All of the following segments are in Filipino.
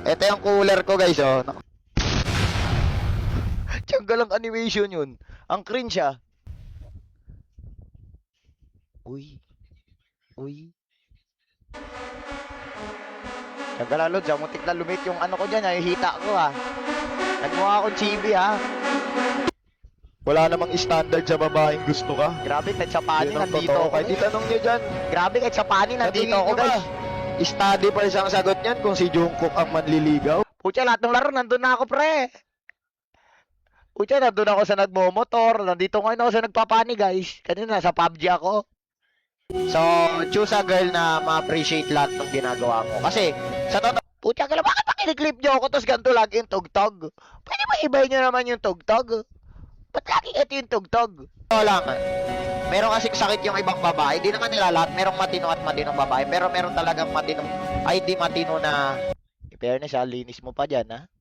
Ito yung cooler ko guys, oh. Tiyanggal ang animation yun. Ang cringe ah. Uy. Uy. Tiyanggal lalo, dyan. Muntik na lumit yung ano ko dyan, yung hita ko ah. Nagmukha akong chibi ah. Wala namang standard sa babaeng gusto ka. Grabe, kahit sa panin, Yun ang nandito totoo. ako. Kahit itanong nyo dyan. Grabe, kahit sa panin, nandito Natingin ako nyo ba? guys. Study first ang sagot niyan kung si Jungkook ang manliligaw. Pucha, lahat ng laro, nandun na ako pre. Pucha, nandun ako sa nagmomotor. Nandito ngayon ako sa nagpapani guys. Kanina, sa PUBG ako. So, choose a girl na ma-appreciate lahat ng ginagawa mo. Kasi, sa totoo, pucha, kala bakit pa kiniklip nyo ako tapos ganito lagi yung tugtog? Pwede ba ibay nyo naman yung tugtog? Ba't lagi ito yung tugtog? Wala man. Meron kasing sakit yung ibang babae. Di naman nila lahat. Merong matino at matinong babae. Pero meron talagang matinong, ay di matino na, in fairness ha, linis mo pa dyan ha.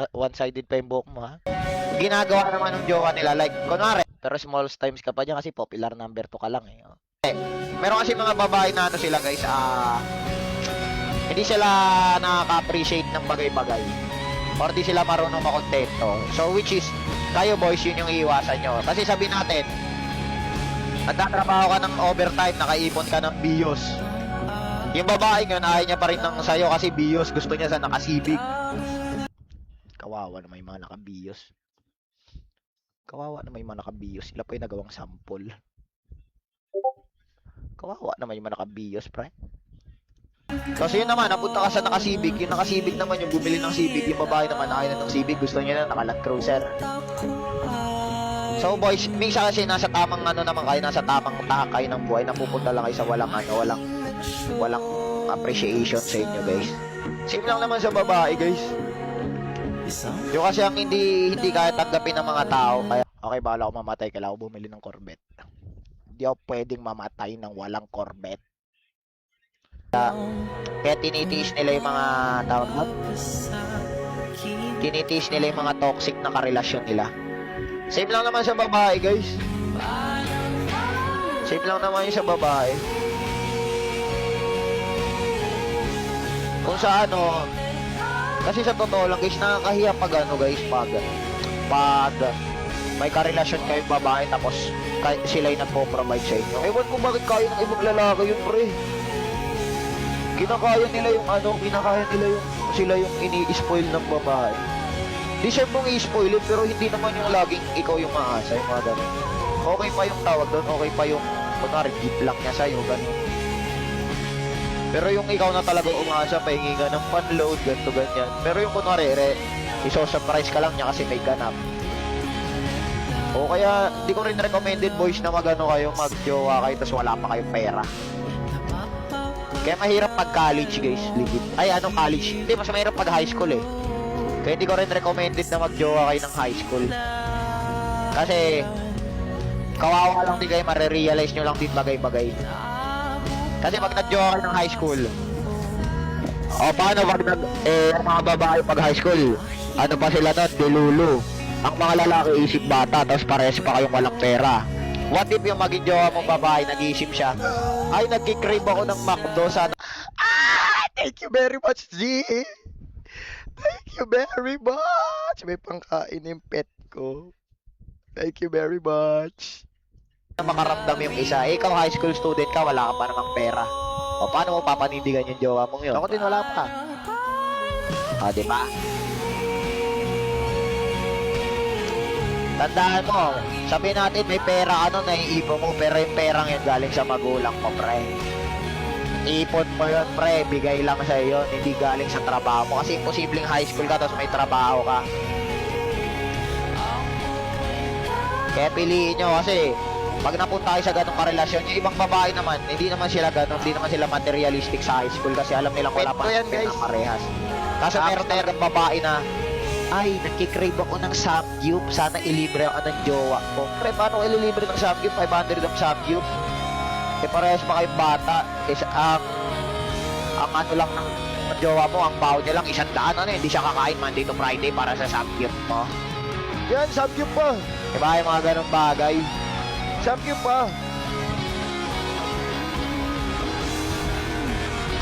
One-sided pa yung buhok mo ha. Ginagawa naman ng jowa nila. Like, kunwari, pero small times ka pa dyan kasi popular number 2 ka lang eh. Oh. Meron kasi mga babae na ano sila guys, hindi sila nakaka-appreciate ng bagay-bagay. Or di sila marunong makontento. So which is, kayo boys, yun yung iiwasan nyo. Kasi sabi natin, nagtatrabaho ka ng overtime, nakaipon ka ng BIOS. Yung babae yun, ayaw niya pa rin ng sayo kasi BIOS, gusto niya sa nakasibig. Kawawa na may mga naka-BIOS. Kawawa na may mga naka-BIOS. Sila pa yung nagawang sample. Kawawa naman yung mga naka-BIOS, pre. Kasi yun naman, napunta ka sa nakasibig. Yung nakasibig naman, yung bumili ng Civic. Yung babae naman, ayaw na ng Civic. Gusto niya na naka-Land Cruiser. So boys, minsan kasi nasa tamang ano naman kayo, nasa tamang takay ng buhay, napupunta lang kayo sa walang ano, walang appreciation sa inyo guys. Same lang naman sa babae guys. Yung kasi ang hindi kaya tanggapin ng mga tao, kaya okay, bahala ako mamatay, kailangan ko bumili ng Corvette. Hindi ako pwedeng mamatay ng walang Corvette. Kaya tinitiis nila yung mga tawag mo? Tinitiis nila yung mga toxic na karelasyon nila. Same lang naman sa babae, guys. Same lang naman yung sa babae. Kung sa ano, kasi sa totoo lang, guys, nakakahiya pag ano, guys, pag may karelasyon kayong babae, tapos sila yung nagpo-provide sa inyo. Ewan ko bakit kaya ng ibang lalaki yun, pre. Kinakaya nila yung ano, sila yung ini-spoil ng babae. Deserve mong i-spoilin, pero hindi naman yung laging ikaw yung maasa, yung mga ganun. Okay pa yung tawag doon, okay pa yung, kunwari, gift lang niya sa'yo, ganun. Pero yung ikaw na talaga umasa, pahingi ka ng panload, ganito, ganyan. Pero yung kunwari, iso-surprise ka lang niya kasi may ganap. O kaya, di ko rin recommended boys na magano kayo, mag-jowa kayo, tapos wala pa kayong pera. Kaya mahirap pag college guys, legit. Ay, anong college? Hindi, mas mahirap pag high school eh. Kaya hindi ko rin recommended na mag-jowa kayo ng high school. Kasi, kawawa lang din kayo, marirealize nyo lang din bagay-bagay. Kasi pag nag-jowa kayo ng high school, o paano pag mga babae pag high school, ano pa sila nun, delulu. Ang mga lalaki isip bata, tapos parehas pa kayong walang pera. What if yung maging jowa mong babae, nag-iisip siya, ay, nagkikrave ako ng McDo sana. Thank you very much, Z. Thank you very much. May pangkain yung pet ko. Thank you very much. Makaramdam yung isa. Ikaw, high school student ka, wala ka pa namang pera. O, paano mo papanindigan yung jowa mong yun? Ako din, wala pa. O, diba? Tandaan mo, sabihin natin may pera ka nun, naiipon mo, pero yung perang yun galing sa magulang mo, pre. Ipon mo yun, pre, bigay lang sa iyo, hindi galing sa trabaho mo. Kasi imposibleng high school ka, tapos may trabaho ka. Kaya piliin nyo, kasi pag napunta kayo sa ganong karelasyon, yung ibang babae naman, hindi naman sila ganon, hindi naman sila materialistic sa high school, kasi alam nilang wala pa yan, guys, parehas. Kaso meron talagang babae na, ay, nagkikrave ako ng Samgyup. Sana ilibre ako ng jowa ko. Pre, paano ko ililibre ng Samgyup? 500 ang Samgyup. Eh, parehas pa kayong bata. Ang ano lang ng jowa mo, ang baon niya lang 100, ano, hindi siya kakain Monday to Friday para sa Samgyup mo. Yan, Samgyup pa. Diba yung mga ganong bagay? Samgyup pa.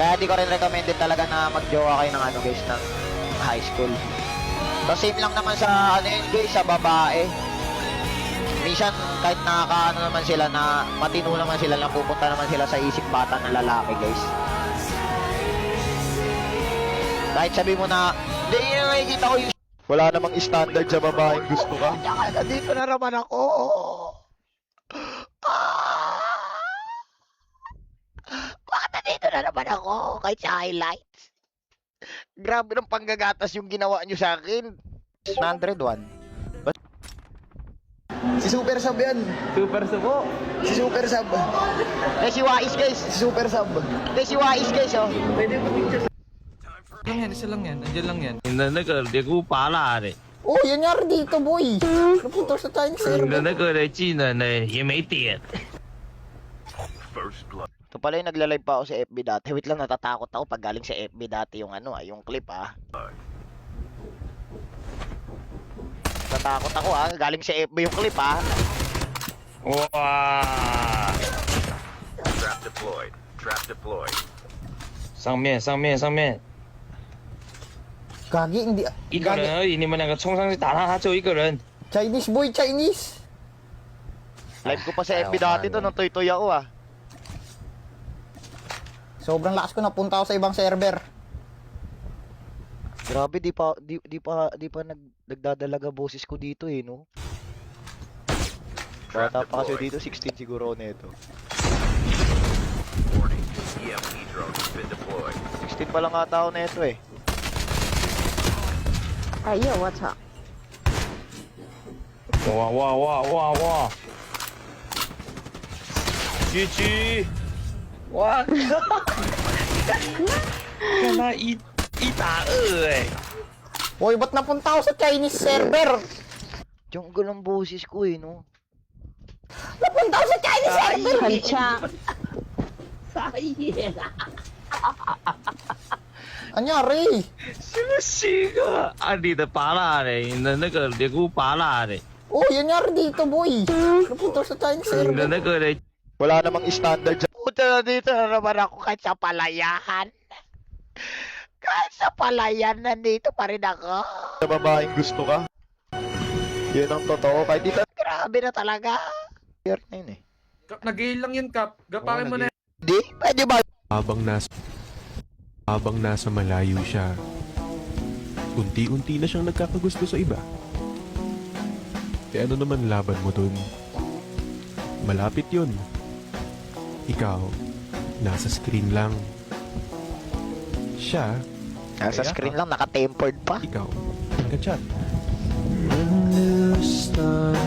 Kaya di ko rin recommended talaga na mag-jowa kayo ng ano guys, ng high school. So same lang naman sa ano yun guys, sa babae. Minsan kahit nakakaano naman sila na matino naman sila na pupunta naman sila sa isip bata ng lalaki guys. Kahit sabi mo na, hindi yun nakikita ko yung Wala namang standard sa babaeng gusto ka. dito na naman ako. Bakit nandito na naman ako kahit sa highlights? Grabe ng panggagatas yung ginawa nyo sa akin. 101. Si Super Sub yan. Super subo. Si Super Sub. Eh si Wais guys. Si Super Sub. Eh si Wais guys oh. Lang yan, isa lang yan. Andiyan lang yan. 你的那个猎物拔蜡的， Oh, yan nga rin dito, boy. Napunta sa Chinese 你的 server. 那个的技能呢也没点。 Ito pala yung nagla-live pa ako sa FB dati. Wait lang, natatakot ako pag galing sa FB dati yung ano yung clip Natatakot ako galing sa FB yung clip 哇！ Trap deployed. Trap deployed. 上面上面上面， Gagi, hindi. 一个人 Gagi. 而已，你们两个冲上去打他，他只有一个人。 Chinese, boy, Chinese. Live ko pa sa FB dati to, nung toy-toy ako Sobrang lakas ko, napunta ako sa ibang server. Grabe, di pa nagdadalaga boses ko dito no. Bata pa kasi dito, 16 siguro nito. Warning. EMP drone has been deployed. 16 pa lang ata ako nito eh. 哎呀，我操！哇哇哇哇哇！GG！哇靠！看他一打二哎！ Boy, ba't napunta ako sa Chinese server? Jungle ang boses ko no. Napunta ako sa Chinese server. 很强， Anyari? 什么新啊？啊，你的拔蜡嘞，你的那个猎物拔蜡嘞， Oh, yan nga rin dito, boy. Napunta ako sa Chinese 你的 server. 那个嘞。 Wala namang standard sa Puta na dito na naman ako kahit sa palayan. Kahit sa palayan, nandito pa rin ako. babaeng gusto ka. Yun ang totoo. Kahit di Grabe na talaga. Year na yun eh. Nag-heal lang yun, Kap. Gapakin mo na yan. Hindi? Pwede ba? Habang nasa malayo siya, unti-unti na siyang nagkakagusto sa iba. E ano naman laban mo dun? Malapit yun. Ikaw, nasa screen lang. Siya, Nasa screen lang, naka-tempered pa. ikaw, nagka-chat.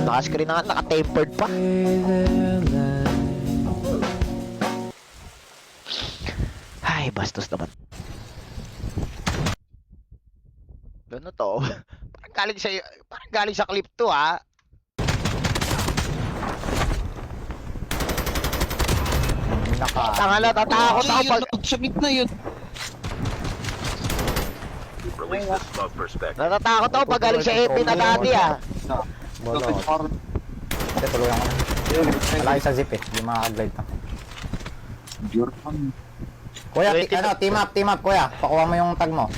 Naka-screen na nga, naka-tempered pa. Ay, bastos naman. Ano to? Parang galing sa clip to Tangala, tatakot ako pag... Release the smoke perspective. Natatakot ako pag galing sa FB na dati Ito, tulungan ko na. Malaki sa zip eh. Hindi makakaglide na. Kuya, team up, kuya. Pakuha mo yung tag mo.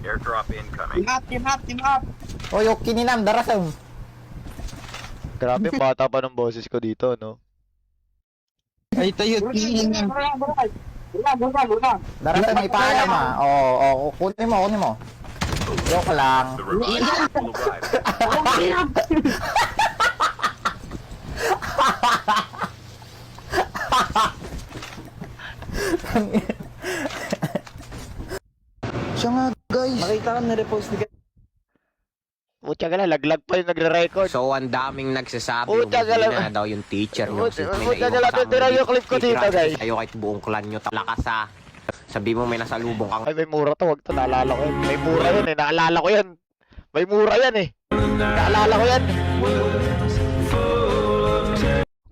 Airdrop incoming. Oh, yung kininam, darasam. Grabe, bata pa ng boses ko dito, no? Darasam, ipaalam Oo, kunin mo. Joke lang. The revived will arrive. Siya nga, guys. Makita ka na-repost ni Putya ka na, laglag pa yung nagre-record. So, ang daming nagsasabi Puta ka lang. na daw yung teacher nyo. Puta ka lang, tira yung clip ko dito, guys. Sa'yo kahit buong clan nyo, lakas Sabi mo may nasalubong kang Ay, may mura to, wag to, naalala ko yan. May mura yan naalala ko yan. May mura yan naalala ko yan.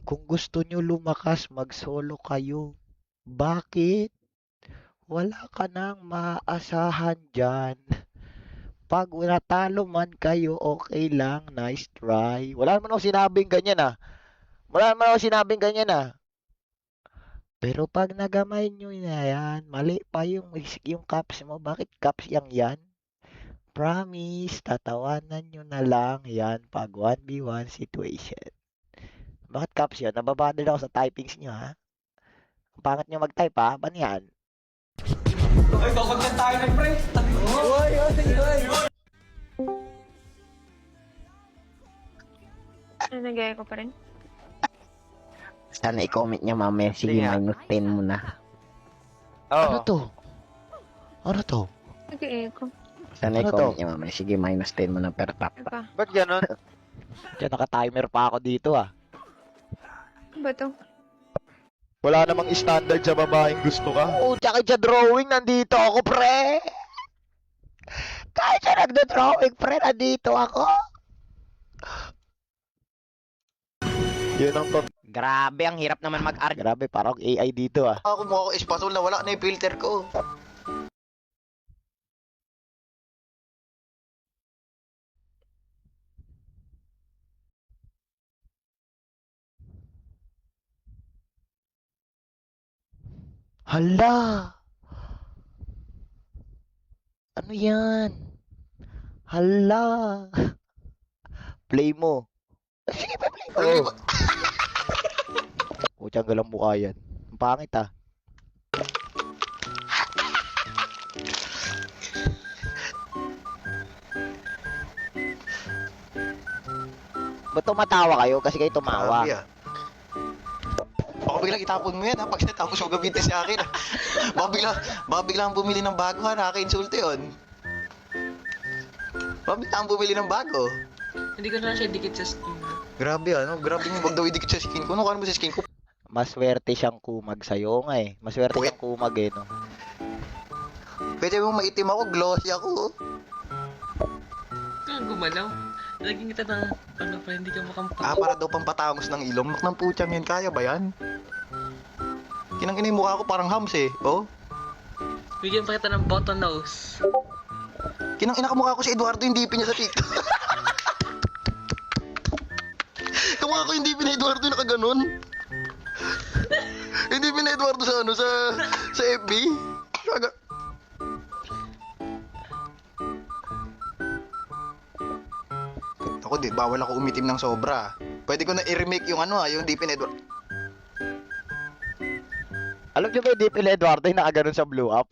Kung gusto nyo lumakas, mag-solo kayo. Bakit? Wala ka nang maasahan dyan. Pag natalo man kayo, okay lang. Nice try. Wala naman ako sinabing ganyan Wala naman ako sinabing ganyan Pero pag nagamay nyo na yan, mali pa yung caps mo. Bakit caps yan? Promise, tatawanan nyo na lang yan pag 1v1 situation. Bakit caps yun? Nababadal ako sa typings nyo, ha? Ang pangit nyo mag-type, ha? Ban yan? Nagaya ko pa rin. Sana i-comment niya mamaya. Sige, minus 10 mo na. Ano to? Ano to? Nagaya ko. Sana Ano i-comment to? niya mamaya. Sige, minus 10 mo na per tap. Ano pa? Ba't ganon? Diyan, naka-timer pa ako dito, ah. Ano ba to? Wala namang standard sa babaeng gusto ka. Oh, tsaka sa drawing, nandito ako, pre! Kahit siya nagda-drawing, pre, nandito ako! Yun ang top. Grabe, ang hirap naman mag-argue. Grabe, parang AI dito, ah. Ako mukha ko espasol na wala na yung filter ko. Hala! Ano yan? Hala! Play mo. Sige, play mo. Oh, tiyanggal ang mukha yan. Ang pangit, ah. Ba't tumatawa kayo? Kasi kayo tumawa. Grabe, ah. Baka biglang itapon mo yan ha, pag natapos mo gamitin sa akin ha. Baka biglang bumili ng bago ha, nakaka-insulto yun. Baka biglang bumili ng bago. Hindi ko na siya dikit sa skin. Grabe ano, grabe yung wag daw idikit sa skin ko. Ano mo sa skin ko? Maswerte siyang kumag sa'yo nga eh. Maswerte siyang kumag eh, no? Pwede mo maitim ako, glossy ako. Kaya gumalaw. Laging kita ng ano pa, hindi ka makampa. Para daw pampatangos ng ilong. Ng putyang yan, kaya ba yan? Kinang yung mukha ko parang hams eh. Oh. Bigyan pa kita ng button nose. Kinang ina kamukha ko si Eduardo, hindi niya sa TikTok. Kamukha ko hindi ni Eduardo nakaganon. Hindi ni Eduardo sa ano, sa FB. Ako di, bawal ako umitim ng sobra. Pwede ko na i-remake yung ano yung Deep in Edward. Alam niyo ba yung Deep in Eduardo yung nakaganon sa Blue Up?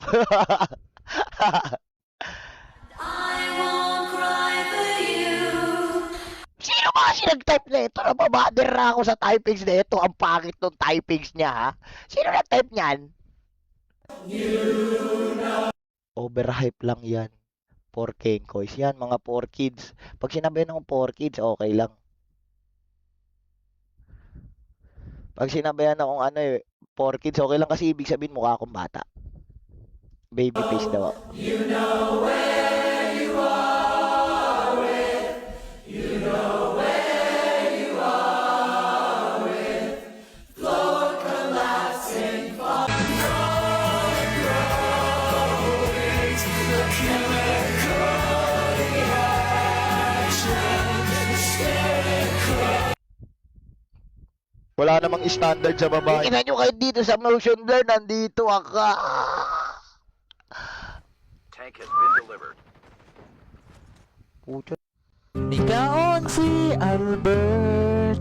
Sino ba kasi nag-type na ito? Nababader na ako sa typings na ito. Ang pangit ng typings niya, ha? Sino nag-type niyan? Overhype lang yan. 4K coins. Yan, mga 4 kids. Pag sinabi ng 4 kids, okay lang. Pag sinabihan akong ano eh, 4 kids, okay lang kasi ibig sabihin mukha akong bata. Baby face daw. Wala namang standard sa babae. Tingnan nyo kayo dito sa motion blur, nandito ako. Tank has been delivered. Puto. Nikaon si Albert,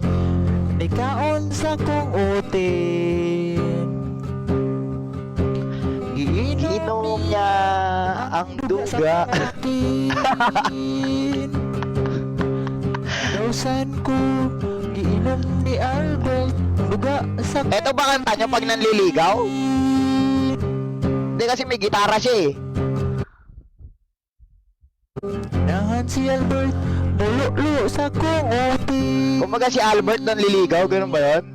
nikaon sa kong utin. Giinom niya ang duga. Dausan ko, giinom ni Albert, duga sa Eto ba kanta nyo pag nanliligaw? Hindi kasi may gitara siya eh. nahan si Albert, bululo sa kong utin. Kumbaga si Albert nanliligaw, ganun ba yun?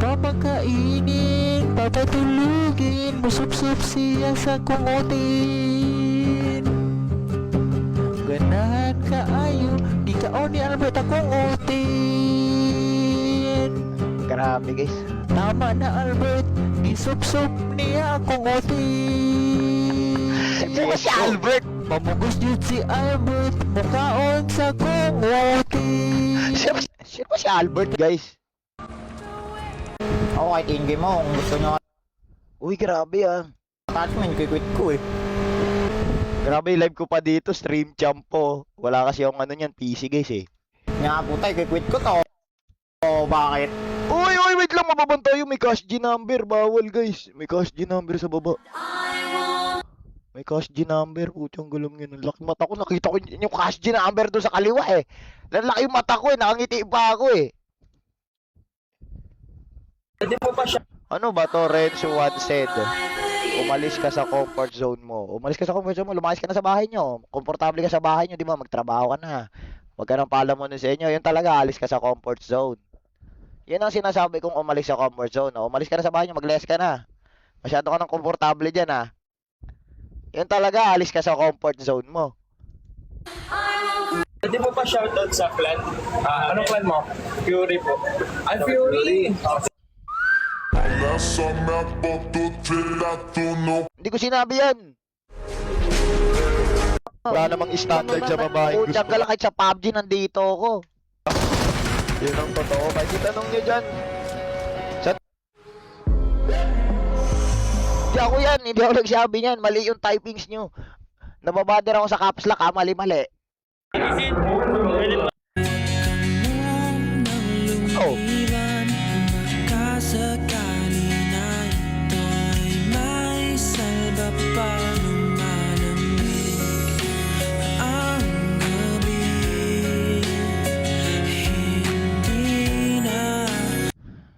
Papakainin, papatulugin, musup-sup siya sa kong utin. Ganahan kaayo, di kaon ni Albert akong utin. Grabe guys. Tama na Albert, isup-sup niya akong utin. Sino si Albert? Mamugos yun si Albert, mukaon sa kong utin. Sino si Albert guys? Ako kahit in-game mo, kung gusto nyo Uy, grabe ah. attachment, quit ko eh. Grabe, live ko pa dito, stream champ po. Wala kasi yung ano niyan, PC guys eh. Nga putay, quit ko to. O bakit? Uy, wait lang, mababang tayo. May cash G number, bawal guys. May cash G number sa baba. May cash G number, putyang gulong yun. Ang laki mata ko, nakita ko yung cash G number doon sa kaliwa eh. Lalaki yung mata ko eh, nakangiti pa ako eh. Ano ba to, Renzo One said? Umalis ka sa comfort zone mo. Umalis ka sa comfort zone mo, lumayas ka na sa bahay nyo. Komportable ka sa bahay nyo, di ba? Magtrabaho ka na. Huwag ka nang palamunin sa inyo. Yun talaga, alis ka sa comfort zone. Yan ang sinasabi kong umalis sa comfort zone. O, umalis ka na sa bahay nyo, mag-less ka na. Masyado ka nang komportable dyan ha. Yun talaga, alis ka sa comfort zone mo. Pwede mo pa shoutout sa clan? Anong clan mo? Fury po. Ay, Fury! Hindi ko sinabi yan. Wala namang standard sa babae. Putyang ka lang, kahit sa PUBG nandito ako. Yun ang totoo. Kahit itanong nyo dyan. Hindi ako yan. Hindi ako nagsabi niyan. Mali yung typings nyo. Nababader ako sa caps lock ha. Mali-mali. Oh.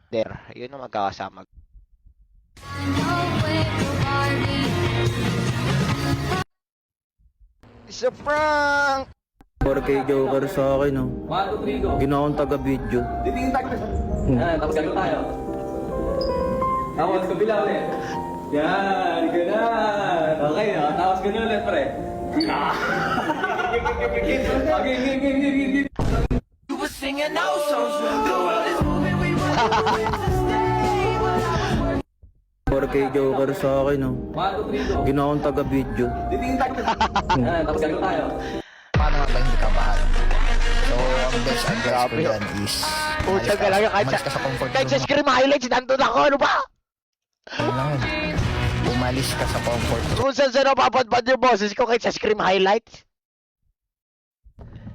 There. Yun ang magkakasama. It's a prank! 4K Joker sa akin, no? Ginawang taga-video. Tapos gano'n tayo. Tapos kabila ulit. Yan, ganun. Okay, tapos ganun ulit, pre. Okay. 4K Joker sa akin, no? Ginawang taga-video. Tapos gano'n tayo. Paano nga ba hindi ka bahal? So, ang best advice ko dyan is Putyang ka lang. umalis ka sa comfort Kahit sa zone mo. scream highlights, nandun ako. Ano ba? Yun lang yun. Umalis ka sa comfort zone. Kung saan saan napapadpad yung boses ko kahit sa scream highlights.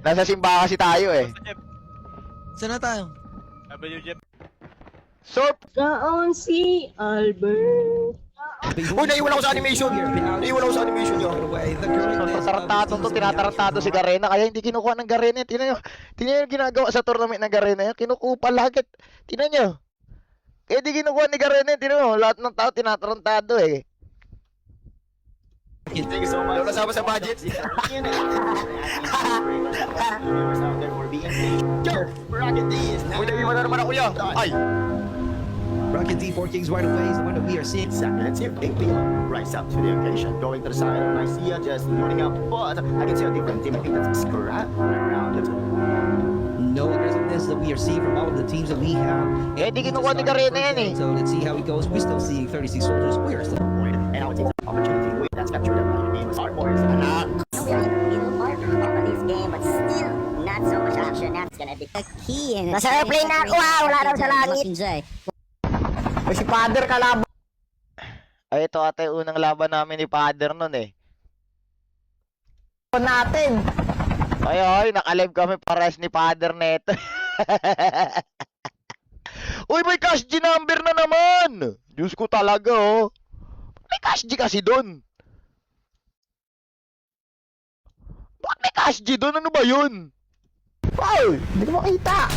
Nasa simbahan kasi tayo eh. Saan na tayo? Surf! Saan si Albert? Uy, naiwan ako sa animation! Naiwan ako sa animation nyo. Tarantado to, tinatarantado si Garena. Kaya hindi kinukuha ng Garena. Tingnan nyo yung ginagawa sa tournament ng Garena. Yung kinukuha lagit. Tingnan nyo. Kaya di kinukuha ni Garena. Tingnan nyo, lahat ng tao tinatarantado eh. Thank you so much. Wala sama sa budget. Uy, naiwan na naman ako yan. Ay! Rocket D4 Kings right away is the one that we are seeing. Second, let's see if Big rise up to the occasion. Going to the side of Nicaea, just loading up, but I can see a different team. I think that's Scrap around it. No aggressiveness that we are seeing from all of the teams that we have. Eh, di kinukuha ni Garena yan eh. So let's see how it goes. We're still seeing 36 soldiers. We are still. And now it takes an opportunity with that's captured by the game. Our boys. We are in part of this game, but still not so much action. That's gonna be a key in it. Nasa airplane na ako, wala daw sa langit. Ay, si Father kalaban. Ay, ito ate, unang laban namin ni Father nun eh. Natin. Ay, nakalive kami pares ni Father neto. Uy, may cash G number na naman! Diyos ko talaga, oh. May cash G kasi doon. Bakit may cash G doon? Ano ba yun? Wow! Hindi ko makita.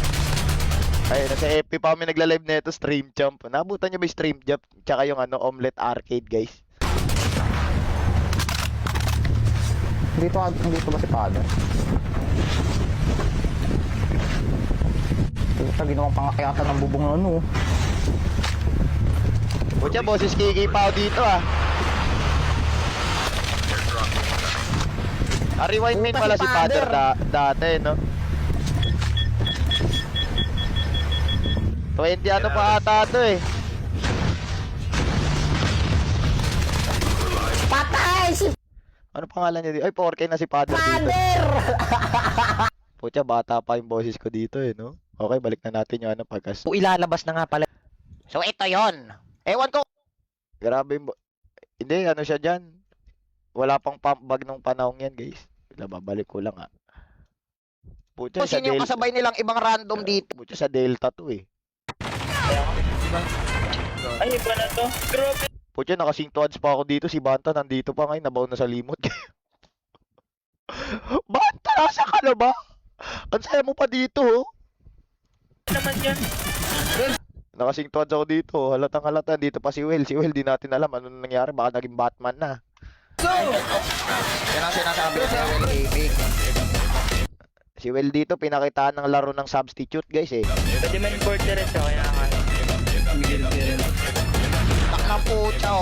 Ay, nasa FP pa kami nagla-live neto, Stream Champ. Nabutan niyo ba yung Stream Champ? Tsaka yung ano, Omelette Arcade, guys. Dito ba si Father? Ito, ginawang pangakayatan ng bubong na ano. Pucha, boses Kiki pa dito ah. Rewind main pala si Father dati, no? 20 ano pa ata to eh. Patay si Ano pangalan niya dito? Ay, 4K na si Father dito. Father! Pucha, bata pa yung boses ko dito eh, no? Okay, balik na natin yung ano pagkas. Ilalabas na nga pala. So, ito yon. Ewan ko. Grabe mo. Hindi, ano siya dyan. Wala pang pump bag nung panahon yan, guys. Babalik ko lang, Pucha, sino yung kasabay nilang ibang random dito? Pucha, sa Delta to, Ay, iba na to. Grabe. Pucha, nakasing odds pa ako dito. Si Banta nandito pa ngayon. Nabaw na sa limot. Banta, nasa ka na ba? Ang saya mo pa dito, Naman yan. Nakasing odds ako dito. Halatang halata. Dito pa si Will. Si Will, di natin alam ano nangyari. Baka naging Batman na. Yan ang sinasabi sa Will Gaming. Si Will dito, pinakitaan ng laro ng substitute, guys, Pwede man board diretso, kailangan. Tak ng pucha,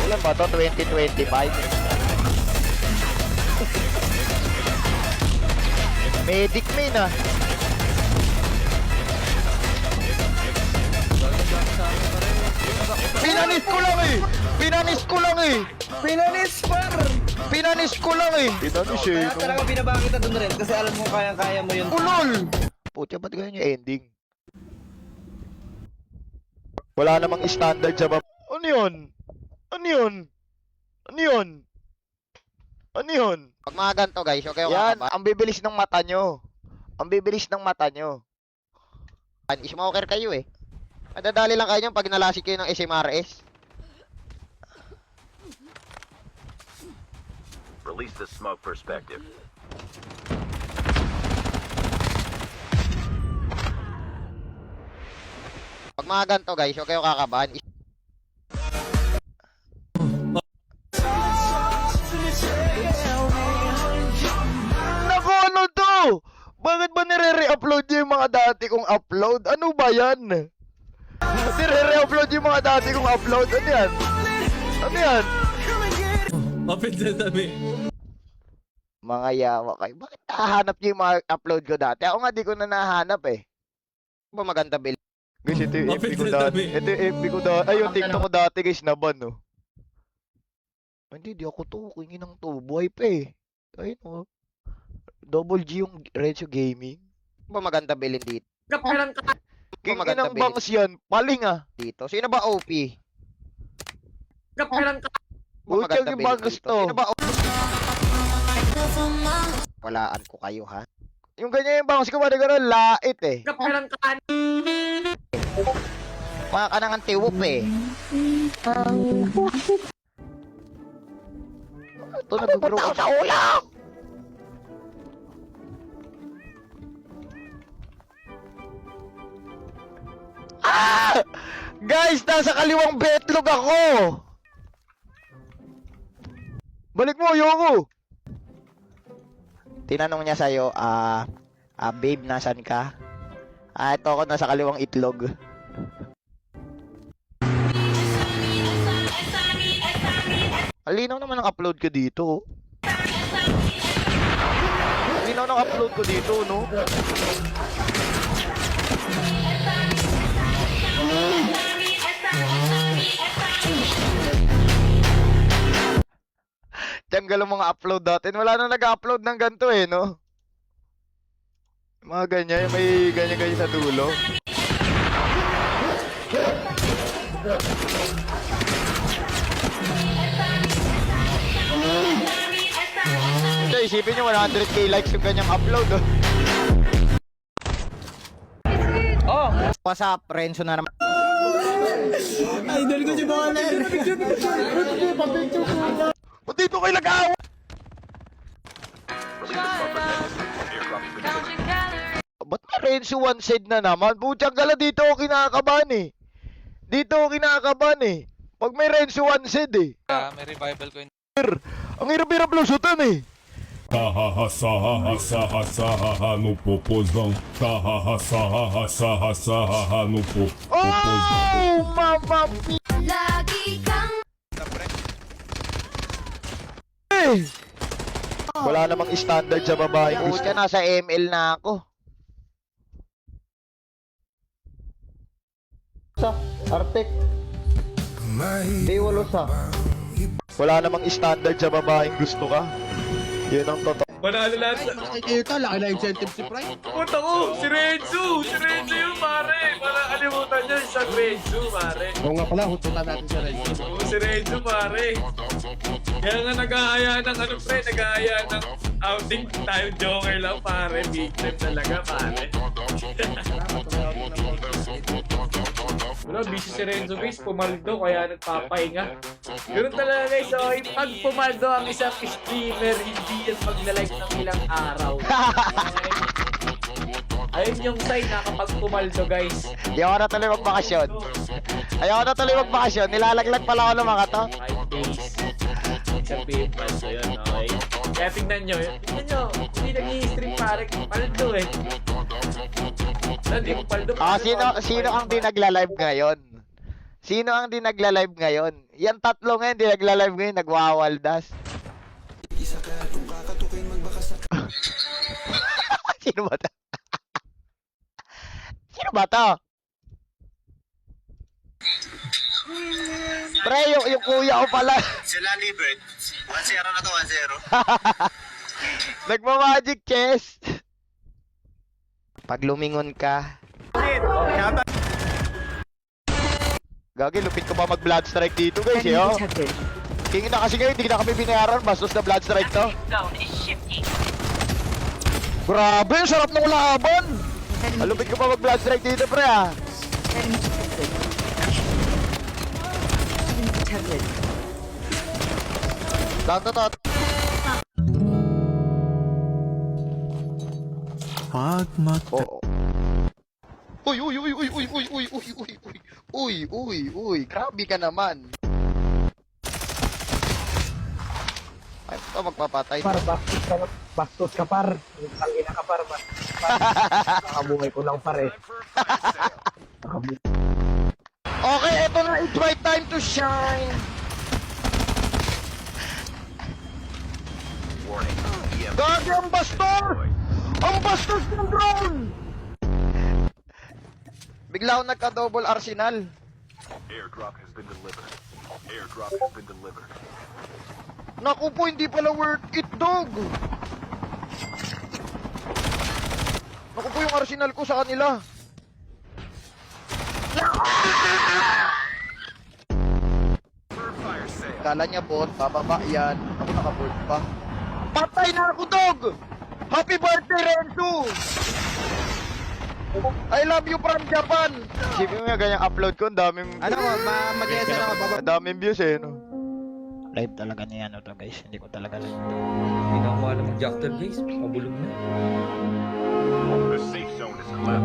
Ilan ba to? 2025? Medic main, Pinanis ko lang, Pinanis ko lang, Pinanis, par! Pinanis ko lang, Pinanis, Kaya talaga binaba kita dun rin kasi alam mo kaya mo yun. Ulol! Pucha, ba't ganyan yung ending? Wala namang standard sa baba. Ano yun? Ano yun? Ano yun? Ano yun? Pag mga ganito guys, okay Yan, ang bibilis ng mata nyo. Ang bibilis ng mata nyo. Smoker kayo Madadali lang kayo nyo pag nalasik kayo ng SMRS. Release the smoke perspective. Pag mga ganito guys, okay kayo kakabahan. Naku, ano to? Bakit ba nire-re-upload nyo yung mga dati kong upload? Ano ba yan? Nire-re-upload yung mga dati kong upload? Ano yan? Ano yan? Open sa tabi. Mga yawa kayo. Bakit nahahanap nyo yung mga upload ko dati? Ako nga di ko na nahanap Ba maganda build? Guys, ito yung FB ko dati. Ito yung FB ko dati. Ay, yung TikTok ko dati guys, naban Hindi, di ako to. Kingin ng to. Buhay pa Ayun Double G yung Renzo Gaming. Ba maganda build dito? Kingin ng bangs yan. Paling Dito. Sino ba OP? Utang yung bangs to. Sino ba OP? Walaan ko kayo ha. Yung ganyan yung bangs ko, mali gano'n, lait Mga kanangan tiwop Ito, nag-grow up sa ulam! Guys, nasa kaliwang betlog ako! Balik mo, ayoko! Tinanong niya sa'yo, babe, nasan ka? Ito ako nasa kaliwang itlog. Alinaw naman ang upload ko dito. Alinaw ng upload ko dito, no? Tiyanggal ang mga upload natin. Wala na nag-upload ng ganito no? Mga ganyan, may ganyan-ganyan sa dulo. So, isipin nyo, 100k likes yung ganyang upload, What's up? Renzo na naman. Idol ko si Bonner. Ba't dito kayo nag-aaway? Ba't may Renzo one side na naman? Putyang gala, dito ako kinakabahan Dito ako kinakabahan Pag may Renzo one side May revival ko yun. Ang hirap-hirap lusutan Sahaha no popozão. Sahaha no popozão. Oh, mama mia! Lagi kang Wala namang standard sa babae. Pucha, nasa ML na ako. Artek. Wala namang standard sa babaeng gusto ka. Yun ang totoo. Manalo lahat. Nakikita, laki na incentive si Pride. Puta ko, si Renzo! Si Renzo yun, pare! Para kalimutan nyo, si Renzo, pare. Oo nga pala, hututan natin si Renzo. Oo, si Renzo, pare. Kaya nga nag-aaya ng ano, pre, nag-aaya ng outing tayo joker lang, pare. Big time talaga, pare. Wala, busy si Renzo, guys. Pumaldo, kaya nagpapahinga. Ganun talaga, guys. So, pag pumaldo ang isang streamer, hindi yan magla-live ng ilang araw. Ayun yung sign na kapag pumaldo, guys. Ayoko na tuloy magbakasyon. Ayoko na tuloy magbakasyon. Nilalaglag pala ako ng mga to. 5 days. Sabihin pa, so yun, okay? Kaya tingnan nyo, hindi nag-i-stream pare, paldo eh. Hindi ko paldo. Sino ang di nagla-live ngayon? Sino ang di nagla-live ngayon? Yan tatlo ngayon, di nagla-live ngayon, nagwawaldas. Sino ba to? Sino ba to? Pre, yung kuya ko pala. Sila Libert. 1-0 na to, 1-0. Nagmamagic chess. Pag lumingon ka. Gagi, lupit ko pa mag blood strike dito guys eh oh. King na kasi ngayon, hindi na kami binayaran. Bastos na blood strike to. Grabe, sarap ng laban. Lupit ko pa mag blood strike dito pre ah. Tot. Uy, grabe ka naman. Ay, ito magpapatay. Bastos ka par. Tangina ka par. Nakabungay ko lang par eh. Okay, eto na. It's my time to shine. Gagi ang bastos! Ang bastos ng drone! Bigla ako nagka-double arsenal. Naku po, hindi pala worth it, dog! Naku po yung arsenal ko sa kanila. Kala niya bot, bababa yan. Ako naka-board pa. Patay na ako, dog! Happy birthday, Renzo! I love you from Japan! Isipin mo nga ganyang upload ko, ang daming... Ano ko, mag-ESR ako, baba. Ang daming views eh, no? Live talaga niya ano to guys. Hindi ko talaga live to. Hindi na ako alam mag-jackter, guys. Mabulog na.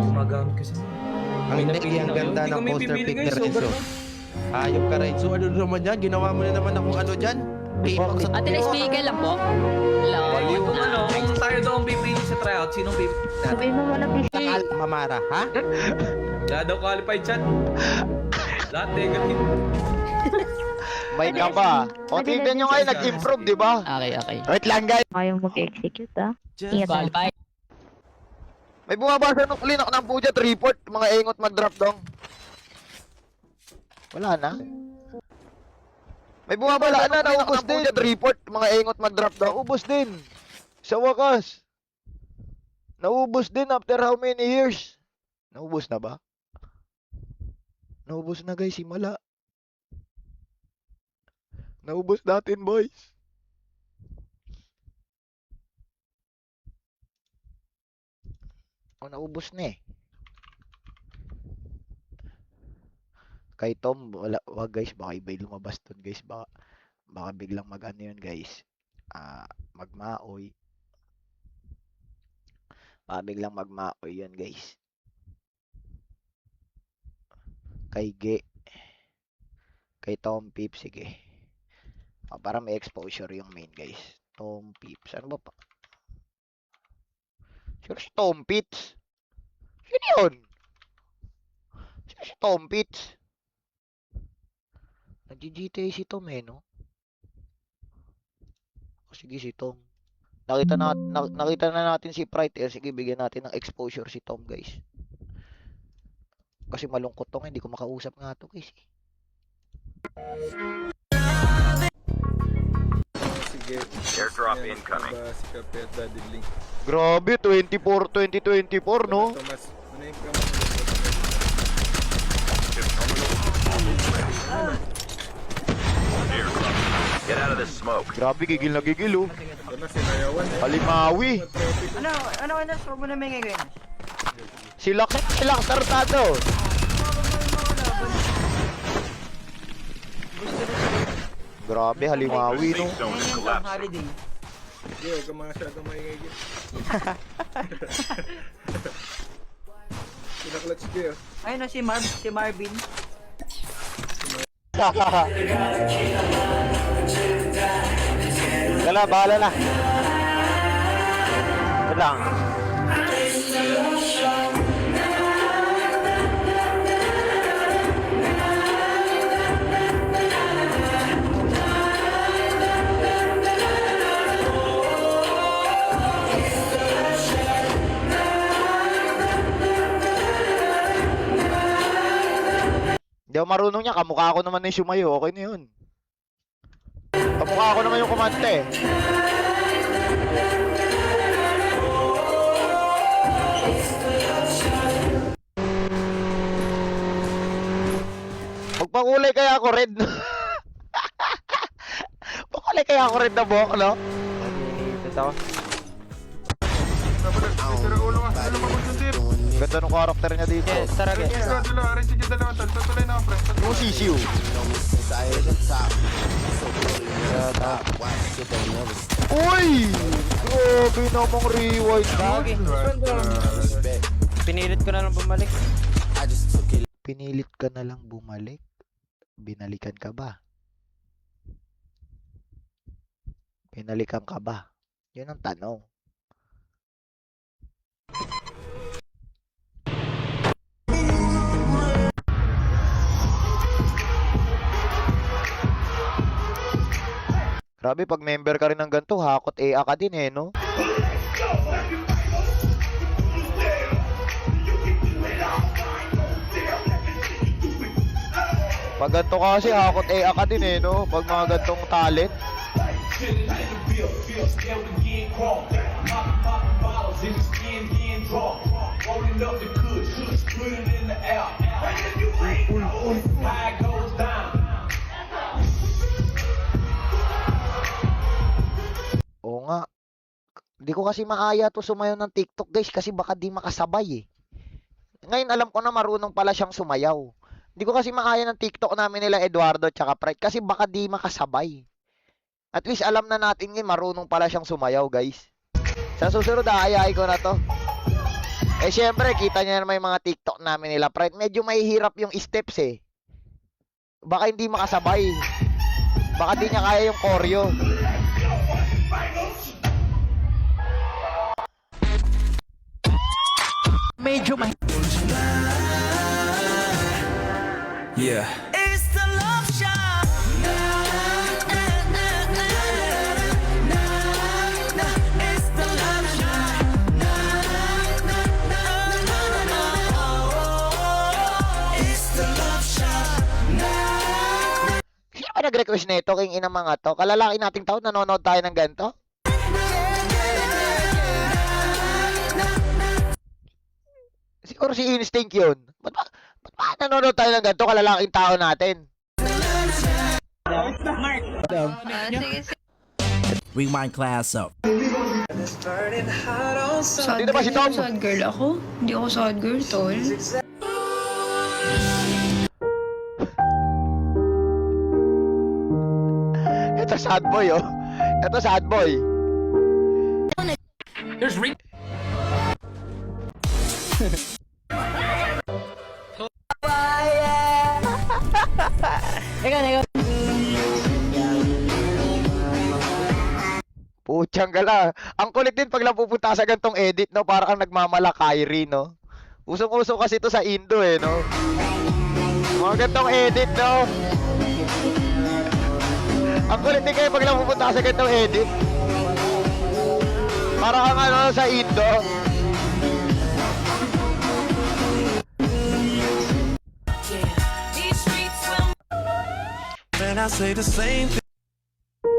Gumagamit kasi. Hindi, ang ganda ng poster pic ni Renzo. Ayop ka Renzo, ano naman yan? Ginawa mo na naman akong ano dyan? K-pop sa Ate, na-speaker lang po. Baliw. Kung tayo daw ang pipili sa tryout, sinong pipili? Sabihin mo wala Takal, mamara, ha? Wala daw qualified chat. Lahat negative. May ka ba? O tignan nyo ngayon, nag-improve, di ba? Okay. Wait lang guys. Kayong mag-execute ah. Ingat na. May bumabasa ng klinak ng pudya, report. Mga engot mag-drop dong. Wala na. May bumabala na, naubos din. Report, mga engot mag-drop dong. Ubos din. Sa wakas. Naubos din after how many years? Naubos na ba? Naubos na guys, himala. Naubos natin boys. O, naubos na eh. Kay Tom, wag guys, baka iba'y lumabas dun guys. Baka biglang mag-ano yun guys. Magmaoy. Baka biglang magmaoy yun guys. Kay Ge. Kay Tom Peeps, sige. Para may exposure yung main guys. Tom Peeps. Ano ba pa? Sure si Tom Peeps? Sino yun? Sino si Tom Peeps? Nag-GTA si Tom eh, no? O, sige si Tom. Nakita na natin si Pride eh. Sige, bigyan natin ng exposure si Tom, guys. Kasi malungkot to, hindi ko makausap nga to, guys. Sige. Airdrop incoming. Si Kape at Daddy Link. Grabe, 2024, no? Tomas, ano yung Get out of this smoke. Grabe, gigil na gigil, oh. Ito na, sinayawan eh. Halimawi. Huwag mo na may ngayon. Sila tartado. Grabe, halimawi, no? Zone is collapsing. Hindi, huwag ka masyadong maingay. Sinaklatch ko yun. Ayun na si Marvin. Wala, bahala na. Ito lang. Hindi ako marunong niya, kamukha ko naman na yung sumayo, okay na yun. Kamukha ko naman yung kumante. Magpakulay kaya ako red. Pakulay kaya ako red na buhok, no? Ito ako. Ganda nung karakter niya dito. Tara, guys. Yung sisiw. Uy! Grabe namang rewind na. Pinilit ko na lang bumalik. Pinilit ka na lang bumalik? Binalikan ka ba? Binalikan ka ba? Yun ang tanong. Grabe, pag member ka rin ng ganito, hakot EA ka din eh, no? Pag ganito ka kasi, hakot EA ka din eh, no? Pag mga gantong talent. Oo nga. Hindi ko kasi maaya to sumayaw ng TikTok, guys, kasi baka di makasabay eh. Ngayon alam ko na marunong pala siyang sumayaw. Hindi ko kasi maaya ng TikTok namin nila Eduardo tsaka Pride kasi baka di makasabay. At least alam na natin ngayon marunong pala siyang sumayaw, guys. Sa susunod aayain ko na to. Eh syempre, kita niya naman yung mga TikTok namin nila Pride. Medyo mahihirap yung steps eh. Baka hindi makasabay. Baka di niya kaya yung choreo. Medyo Yeah. It's the love shot. It's the love shot. It's the love shot. Sino ba nag-request nito, king ina mga to? Kalalaki nating tao, nanonood tayo ng ganito? Siguro si Instinct yun. Ba't ba nanonood tayo ng ganito, kalalaking tao natin? Rewind class up. Dito ba si Tom? Sad girl ako? Hindi ako sad girl, tol. Ito sad boy, oh. Ito sad boy. There's Rick. Putyang gala. Ang kulit din pag napupunta sa gantong edit, no? Para kang nagmamalakayri, no? Usong-uso kasi ito sa Indo, eh, no? Mga gantong edit, no? Ang kulit din kayo pag napupunta sa gantong edit. Para kang ano sa Indo. Man, I say the same thing.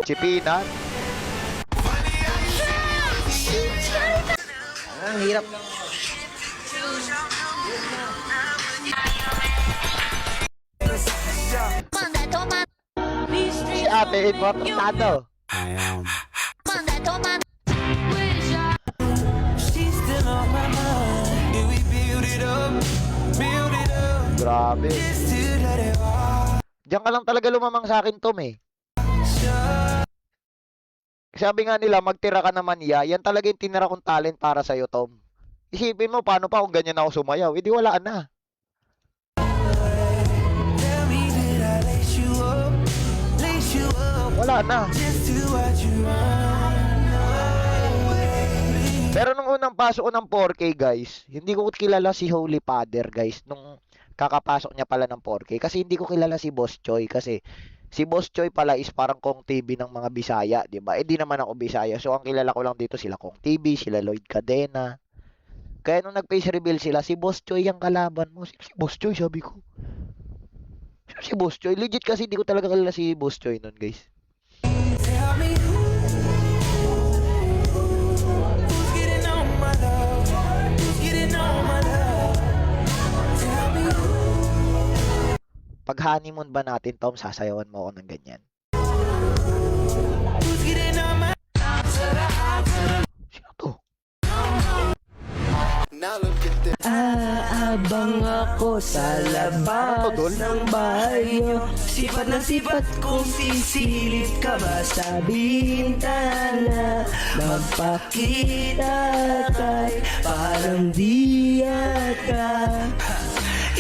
Chipina. Ang hirap. Si ate in mo, tratado. Grabe. Diyan ka lang talaga lumamang sa akin, Tom eh. Sabi nga nila, magtira ka naman yan talaga yung tinira kong talent para sa'yo, Tom. Isipin mo, paano pa kung ganyan ako sumayaw? Hindi wala na. Wala na. Pero nung unang pasok ko ng 4K, guys, hindi ko kilala si Holy Father, guys, nung kakapasok niya pala ng 4K. Kasi hindi ko kilala si Boss Choi. Kasi si Boss Choi pala is parang Kong TV ng mga Bisaya, di ba? Eh, di naman ako Bisaya. So, ang kilala ko lang dito sila Kong TV, sila Lloyd Cadena. Kaya nung nag-face reveal sila, si Boss Choi ang kalaban mo. Si Boss Choi, sabi ko. Si Boss Choi. Legit kasi hindi ko talaga kilala si Boss Choi nun, guys. Pag honeymoon ba natin, Tom, sasayawan mo ako ng ganyan? Sino to? Aabang ako sa labas ng bahay niyo. Sipat na sipat kung sisilip ka ba sa bintana. Magpakita kay parang di yata.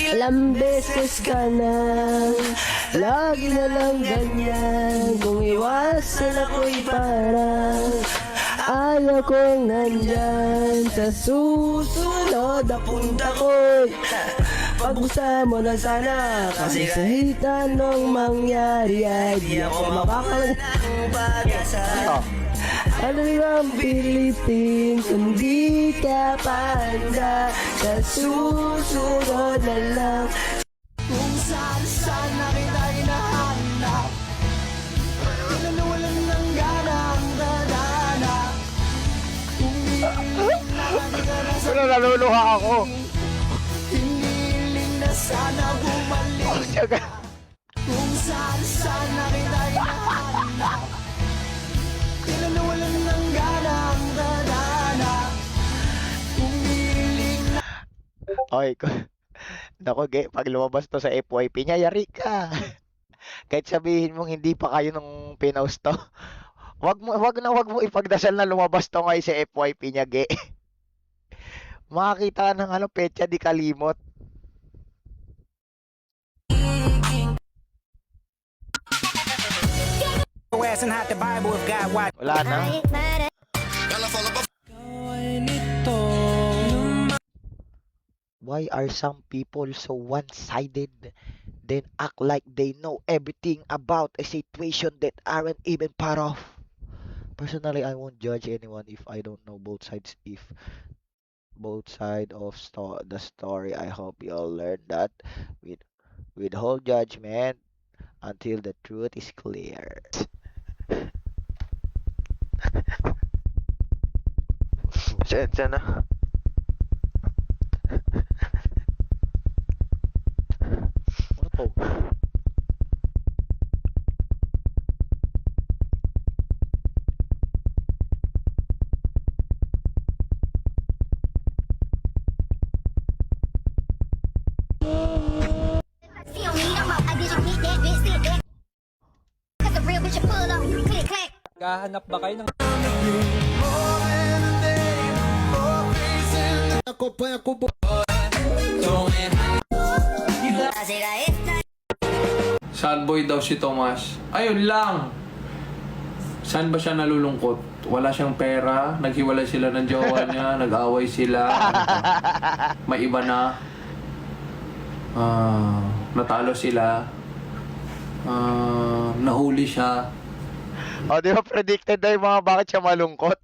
Ilang beses ka na, lagi na lang ganyan. Kung iwasan ako'y parang ayaw kong nandyan. Sa susunod na punta ko'y pag-usa mo na sana. Kasi kahit anong mangyari ay di ako makakalang pag-asa. Ano yung pilitin kung di ka panda? Sa susunod na lang. Kung saan na kita hinahanap, nawalan ng gana ang dadana. Kung Wala, naluluha ako. hiniling na sana bumalik. Kung saan na kita hinahanap, nawalan ng gana ang dadana. Umiling na. Okay, nako, pag lumabas to sa FYP niya, yari ka. Kahit sabihin mong hindi pa kayo nung pinost to, wag mo ipagdasal na lumabas to ngayon sa FYP niya, ge. Makakita ng petsa di kalimot. Wala na. Why are some people so one-sided, then act like they know everything about a situation that aren't even part of? Personally, I won't judge anyone if I don't know both sides. If both sides of the story, I hope you all learn that with whole judgment until the truth is clear. Sensya na. Ano to? Kahanap ba kayo ng Sad boy daw si Tomas. Ayun lang. Saan ba siya nalulungkot? Wala siyang pera, naghiwalay sila ng jowa niya, nag-away sila. May iba na. Natalo sila. Nahuli siya. O, di ba predicted na yung mga bakit siya malungkot?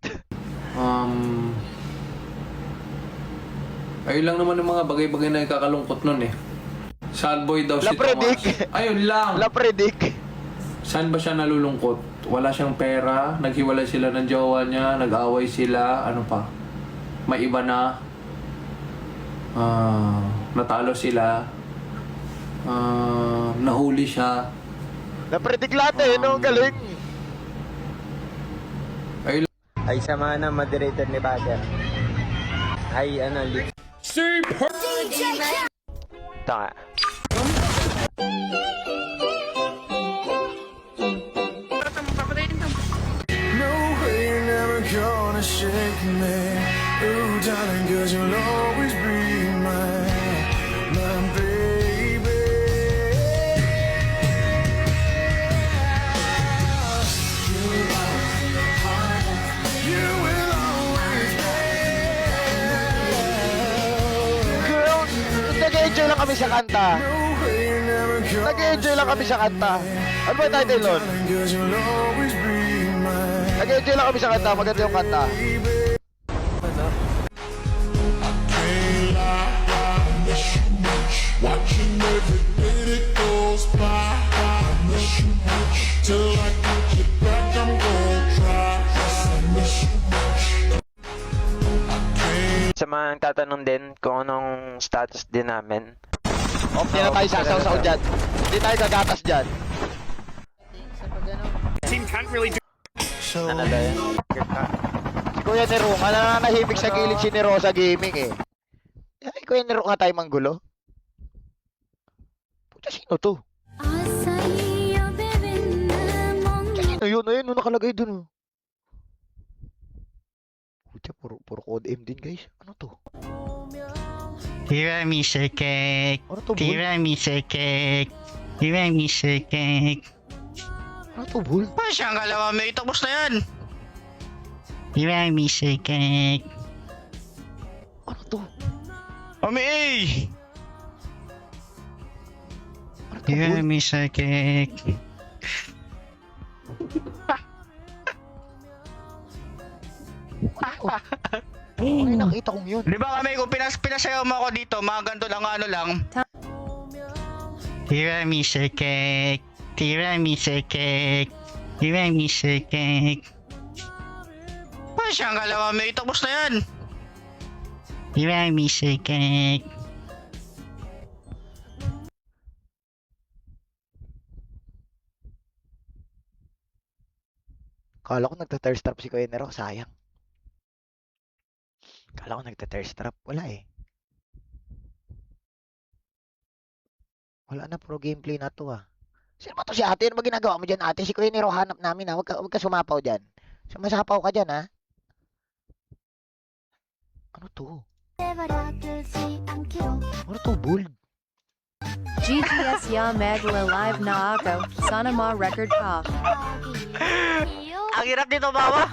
Ayun lang naman yung mga bagay-bagay na ikakalungkot nun eh. Sad boy daw si La-predict. Tomas. Ayun lang. La-predict. Saan ba siya nalulungkot? Wala siyang pera, naghiwalay sila ng jowa niya, nag-away sila, ano pa? may iba na. Natalo sila. Nahuli siya. Napredict lahat eh, no? Ang galing. Ay sama na moderator ni Bagger. Ay ano, Taka. Girl, nag-enjoy lang kami sa kanta. Nag-enjoy lang kami sa kanta. Ano ba yung title nun? Nag-enjoy lang kami sa kanta. Maganda yung kanta. Sa mga tatanong din kung anong status din namin. Hindi na tayo sasaw-saw dyan. Hindi tayo gagatas dyan. Ano daw yan? Si Kuya Nero, nananahimik sa gilid si Nero sa gaming eh. Ay, Kuya Nero nga tayo manggulo. Puta, sino to? Puta, sino yun? Ayun, nakalagay dun oh. Puta, puro code M din guys. Ano to? Tiramisu cake. Ano to, Bull? Tiramisu cake. Tiramisu cake. Ano to, Bull? Pa siyang kalawa may tapos na yan. Tiramisu cake. Ano to? Omi! Ano to, Bull? Tiramisu cake. Ay, nakita kong yun. Di ba kami kung pinasayaw mo ako dito, mga ganito lang ano lang. Tiramisu cake. Tiramisu cake. Tiramisu cake. Pa siyang kalawa may tapos na yan. Tiramisu cake. Kala ko nagta-thirst trap si Kuya Nero, sayang. Kala ko nagta-thirst trap, wala eh. Wala na, pro gameplay na to ah. Sino ba to si ate? Ano ba ginagawa mo dyan ate? Si Kuya Nero hanap namin ha. Huwag ka sumapaw dyan. Sumasapaw ka dyan ha. Ano to? Ano to, Bull? GTS ya Magla Live na ako, sana ma record ka. Ang hirap dito, bawa.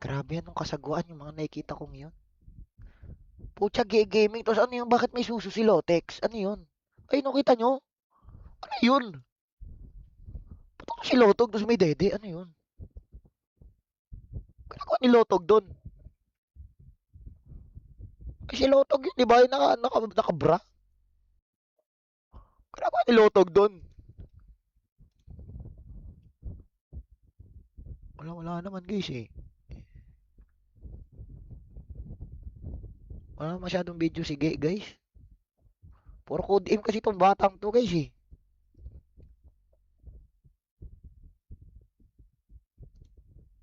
Grabe, anong kasaguan yung mga nakikita kong yun? Pucha, gaming. Tapos ano yung bakit may suso si Lotex? Ano yun? Ay, nakita nyo? Ano yun? Puto si Lotog, tapos may dede. Ano yun? Ginagawa ni Lotog doon. Ay, si Lotog yun, di ba? Yung nakabra. Ginagawa ni Lotog doon. Wala naman guys eh. Wala masyadong video si guys. Puro code aim kasi itong batang to guys eh.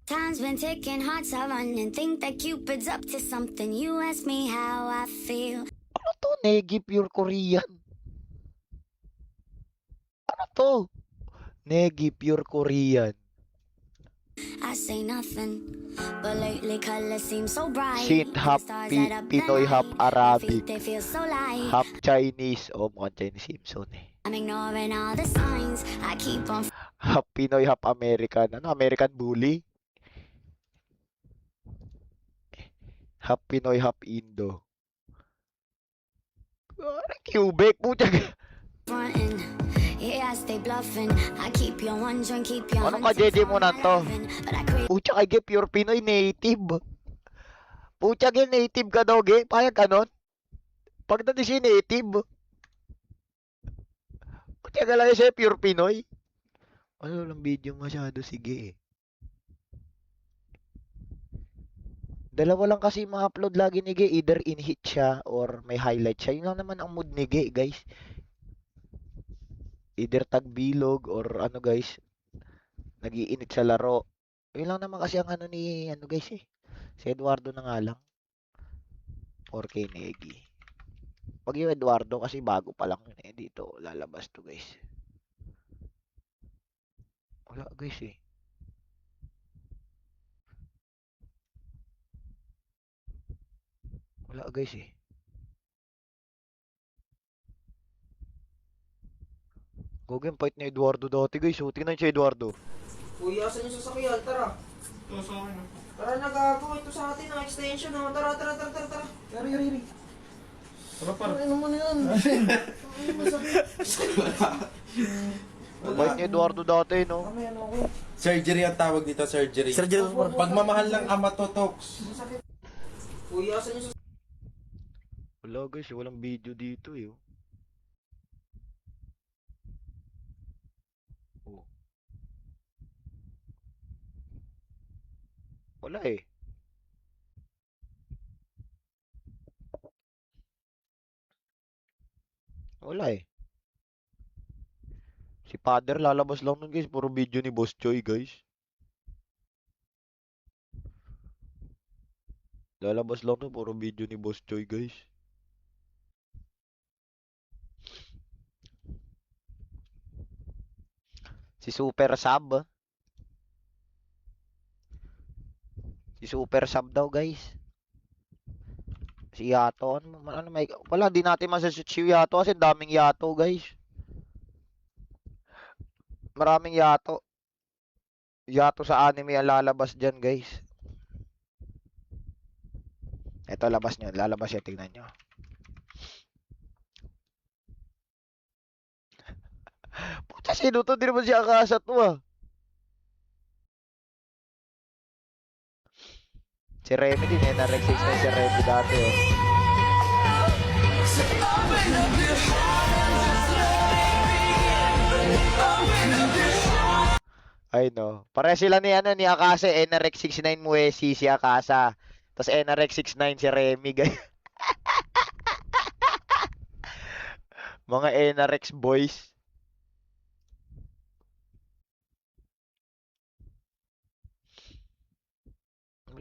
Time's been ticking, hearts are running. Think that Cupid's up to something. You ask me how I feel. Ano to? Negi Pure Korean. Ano to? Negi Pure Korean. I say nothing, but lately colors seem so bright. Synth, half Pinoy, half Arabic, They feel so light. half Chinese. Oh, mukhang Chinese Simpson eh. I'm ignoring all the signs. I keep on. Half Pinoy, half American. Ano? American Bully? Half Pinoy, half Indo. Quebec. Puta. frontin'. Yeah, I stay bluffing. I keep you wondering, keep you Anong ka JJ mo na to? But I crave Pucha kay Ge, pure Pinoy native. Pucha Ge, native ka daw Ge. Payag ka nun? Pagdating siya native. Pucha ka lang siya pure Pinoy. Ano lang video masyado sige eh. Dalawa lang kasi ma-upload lagi ni Ge. Either in-hit siya or may highlight siya. Yun lang naman ang mood ni Ge, guys. Either tagbilog or ano guys. Nag-iinit sa laro. Yun lang naman kasi ang ano ni ano guys eh. Si Eduardo na nga lang. 4K Negi. Pag yung Eduardo kasi bago pa lang yun eh. Dito lalabas to guys. Wala guys eh. Wala guys eh. Gugin fight ni Eduardo dati guys. So, tingnan si Eduardo. Kuya, saan yung sasakyan? Tara. Tara na gago. Ito sa atin ang extension. Oh. Tara. Yari. Ano mo na yan? Fight ni Eduardo dati no. Surgery ang tawag dito, surgery. Pagmamahal ng ama to, Tox. Kuya, saan yung sasakyan? Wala guys, walang video dito eh. Oh. Wala eh. Wala eh. Si Father lalabas lang nun guys, puro video ni Boss Choi guys. Lalabas lang nun, puro video ni Boss Choi guys. Si Super Sub. Si Super Sub daw guys. Si Yato. Ano may... Wala, di natin masashoot si Yato kasi daming Yato guys. Maraming Yato. Yato sa anime ang lalabas dyan guys. Ito labas nyo. Lalabas yan. Tingnan nyo. Puta, sino to? Di naman siya akasa to ah. Si Remy din eh. Na-rex na si Remy dati oh. Ay no. Pare sila ni ano ni Akase. NRX 69 Muesi si Akasa. Tapos NRX 69 si Remy guys. Mga NRX boys.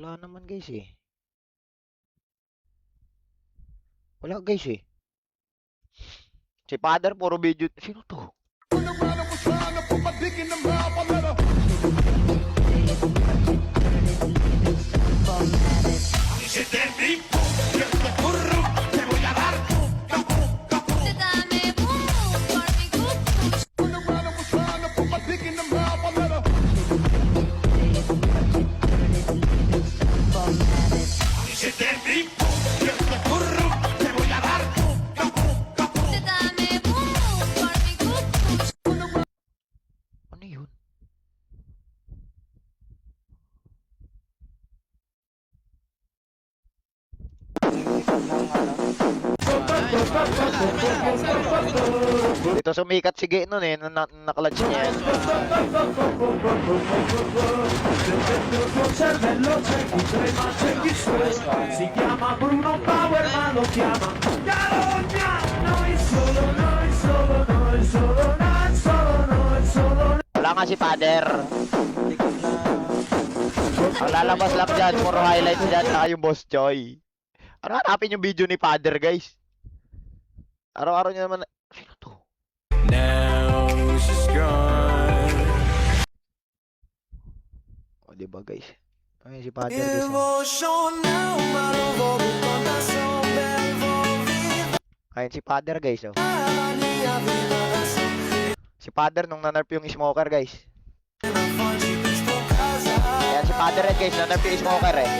Wala naman guys eh. Wala guys eh. Si Father puro video. Sino to? Ano yun? Dito sumikat si Gay nun eh, nakalodge niya. Wala nga si Father. Ang lalabas lang dyan, puro highlights dyan, saka yung Boss Choi. Ano hanapin yung video ni Father guys? Araw-araw niya naman. Sino to? Now she's gone. O diba guys? Ayun si Father guys. Ayun si Father guys oh. Si Father nung nanarp yung smoker guys. Ayan si Father red guys, nanarp yung smoker eh.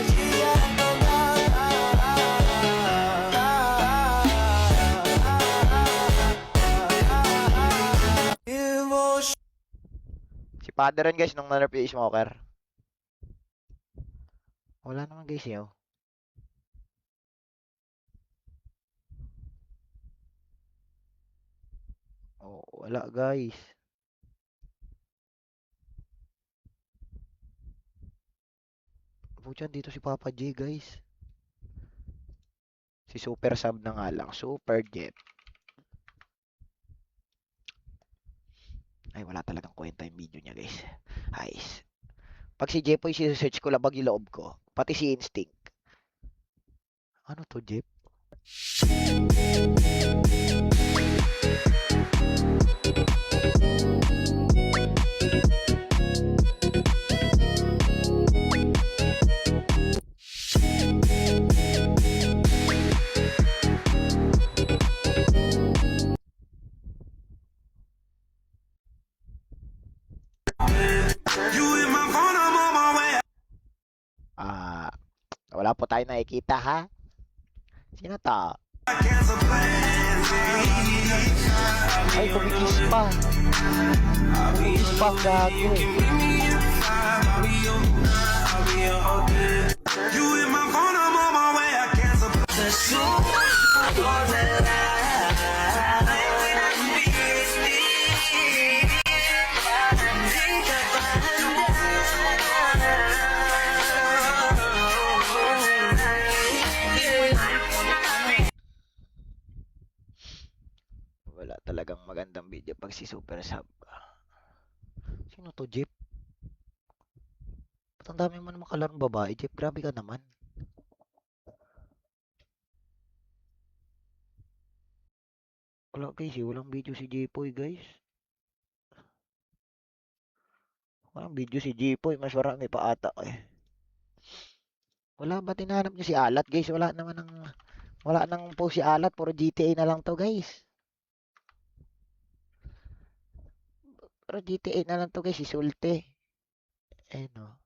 Si Father rin guys, nung nanarp yung smoker. Wala naman guys yun. Oh, wala guys. Pucha, dito si Papa J guys. Si Super Sub na nga lang. Super Jet. Ay, wala talagang kwenta yung video niya guys. Ayos. Pag si Jepoy, si-search ko labag yung loob ko. Pati si Instinct. Ano to, Jep? Wala po tayo nakikita ha. Sino to? Ay, kumikis pa. Kumikis pa ang gago. Wala talagang magandang video pag si Super Sub. Sino to, Jeep? Ba't ang dami mo naman kalarong babae, Jeep? Grabe ka naman. Wala guys, walang video si Jepoy guys. Walang video si Jepoy, mas marami pa ata eh. Wala ba tinahanap niyo si Alat guys? Wala nang post si Alat, puro GTA na lang to guys. Pero GTA na lang to guys, si Sulte. Eh no.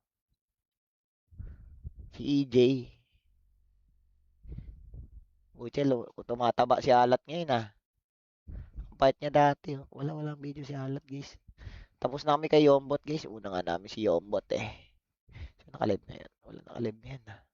Si EJ. Buchelo, tumataba si Alat ngayon ah. Ang pait niya dati. Walang video si Alat guys. Tapos na kami kay Yombot guys. Una nga namin si Yombot eh. So nakalive na yan. Wala nakalive na yan ah.